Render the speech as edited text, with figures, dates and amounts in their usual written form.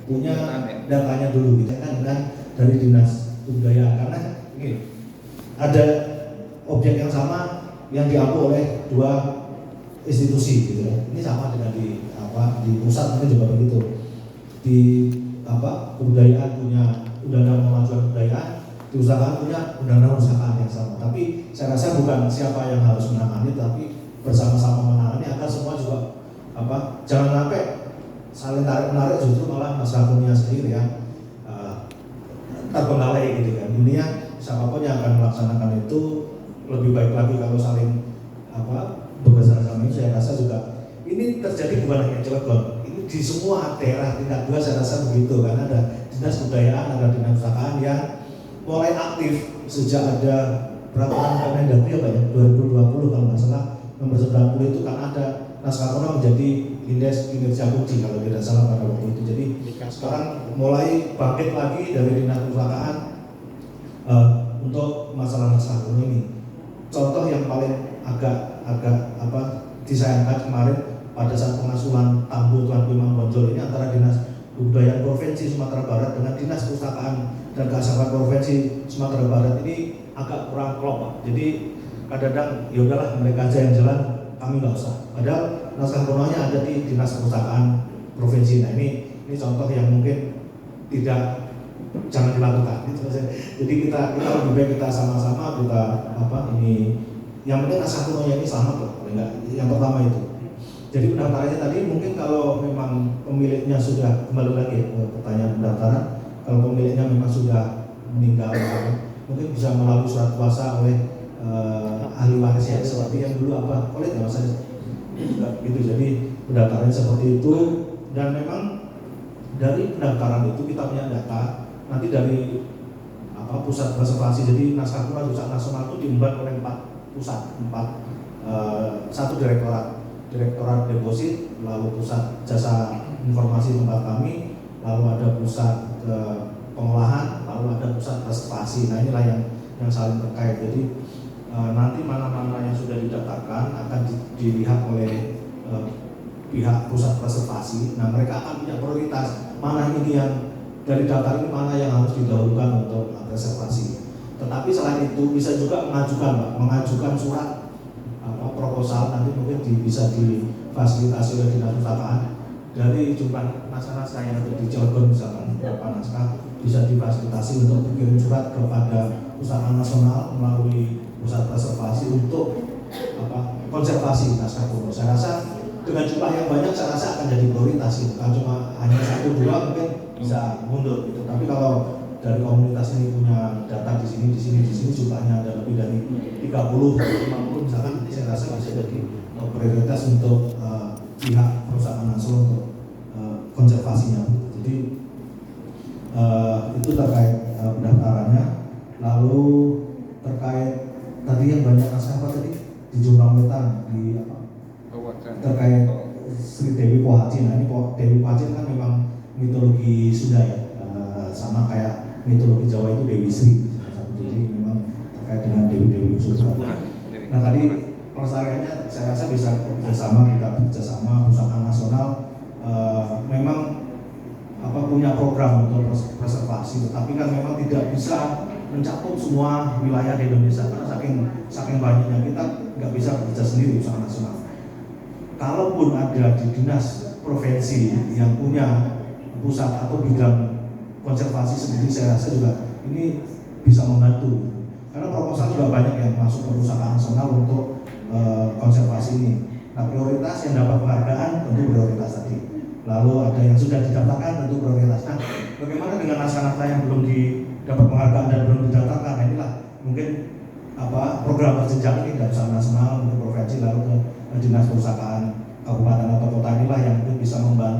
punya datanya dulu gitu kan dari dinas kebudayaan, karena ini ada objek yang sama yang diampu oleh dua institusi gitu ya. Ini sama dengan di pusat mungkin juga begitu. Di kebudayaan punya undang-undang pemajuan kebudayaan, di usahaan punya undang-undang usahaan yang sama. Tapi saya rasa bukan siapa yang harus menangani, tapi bersama-sama menangani agar semua juga jangan sampai saling tarik menarik, justru malah naskah akademia sendiri yang terbengkalai gitu kan. Intinya siapapun yang akan melaksanakan itu lebih baik lagi kalau saling bekerja sama. Ini saya rasa juga ini terjadi bukan hanya Cilegon, ini di semua daerah tingkat 2 saya rasa begitu, karena ada dinas kebudayaan, ada dinas usahaan yang mulai aktif sejak ada peraturan Kemendagri ya 2020 kalau nggak salah nomor 90 itu kan ada naskah akademia menjadi indeks kinerja kunci kalau tidak salah pada waktu itu. Jadi sekarang mulai bangkit lagi dari dinas usahaan untuk masalah naskah akademia ini. Contoh yang paling agak disayangkan kemarin pada saat pengasuhan Tambu Tuan Imam Bonjol ini antara Dinas Kebudayaan Provinsi Sumatera Barat dengan Dinas Pustakaan dan Kearsipan Provinsi Sumatera Barat ini agak kurang klop, Pak. Jadi kadang-kadang ya udahlah mereka aja yang jalan, kami nggak usah. Padahal naskah akademianya ada di Dinas Pustakaan Provinsi. Nah ini contoh yang mungkin jangan dilakukan. Jadi kita lebih baik kita sama-sama ini. Yang penting naskah akademia ini selamat loh, yang pertama itu. Jadi pendaftarannya tadi mungkin kalau memang pemiliknya sudah, kembali lagi ke pertanyaan pendaftaran, kalau pemiliknya memang sudah meninggal, mungkin bisa melalui surat kuasa oleh ahli waris ya, seperti yang dulu oleh ya Mas gitu. Jadi pendaftarannya seperti itu, dan memang dari pendaftaran itu kita punya data nanti dari pusat konservasi. Jadi naskah akademia pusat nasional itu diemban oleh 4 pusat, satu direktorat deposit, lalu pusat jasa informasi tempat kami, lalu ada pusat pengolahan, lalu ada pusat preservasi. Nah inilah yang saling terkait. Jadi nanti mana-mana yang sudah didaftarkan akan dilihat oleh pihak pusat preservasi. Nah mereka akan punya prioritas mana ini yang dari daftar ini mana yang harus didahulukan untuk preservasi. Tetapi selain itu bisa juga mengajukan surat proposal, nanti mungkin bisa difasilitasi oleh dinas pustakaan dari jumlah naskah-naskah yang ada di Cilegon, misalkan beberapa naskah bisa difasilitasi untuk dikirim surat kepada Pustakaan Nasional melalui pusat preservasi untuk konservasi naskah kuno. Saya rasa dengan jumlah yang banyak saya rasa akan jadi prioritas gitu. Kan cuma hanya 1-2 mungkin bisa mundur gitu. Tapi kalau dari komunitas ini punya data di sini jumlahnya ada lebih dari 30 50 misalkan, saya rasa bisa jadi prioritas untuk pihak perusahaan nasional untuk konservasinya. Jadi itu terkait pendaftarannya. Lalu terkait tadi yang banyak naskah tadi di Jombang Wetan terkait Sri Dewi Pohajin. Nah ini Dewi Pohajin kan memang mitologi Sunda ya, sama kayak mitologi Jawa itu Dewi Sri. Jadi memang terkait dengan Dewi Sunda. Nah tadi pelestariannya saya rasa bisa kita bekerjasama Pustakaan Nasional memang punya program untuk preservasi, tetapi kan memang tidak bisa mencakup semua wilayah di Indonesia karena saking banyaknya, kita nggak bisa bekerja sendiri Pustakaan Nasional. Kalaupun ada di dinas provinsi yang punya pusat atau bidang konservasi sendiri, saya rasa juga ini bisa membantu. Karena proposal juga banyak yang masuk ke Pustakaan Nasional untuk konservasi ini. Nah prioritas yang dapat penghargaan tentu prioritas tadi. Lalu ada yang sudah didaftarkan tentu prioritas. Nah bagaimana dengan naskah-naskah yang belum dapat penghargaan dan belum didaftarkan? Nah inilah mungkin program berjenjang ini dari Pustakaan Nasional untuk provinsi lalu ke dinas pustakaan kabupaten atau kota, inilah yang mungkin bisa membantu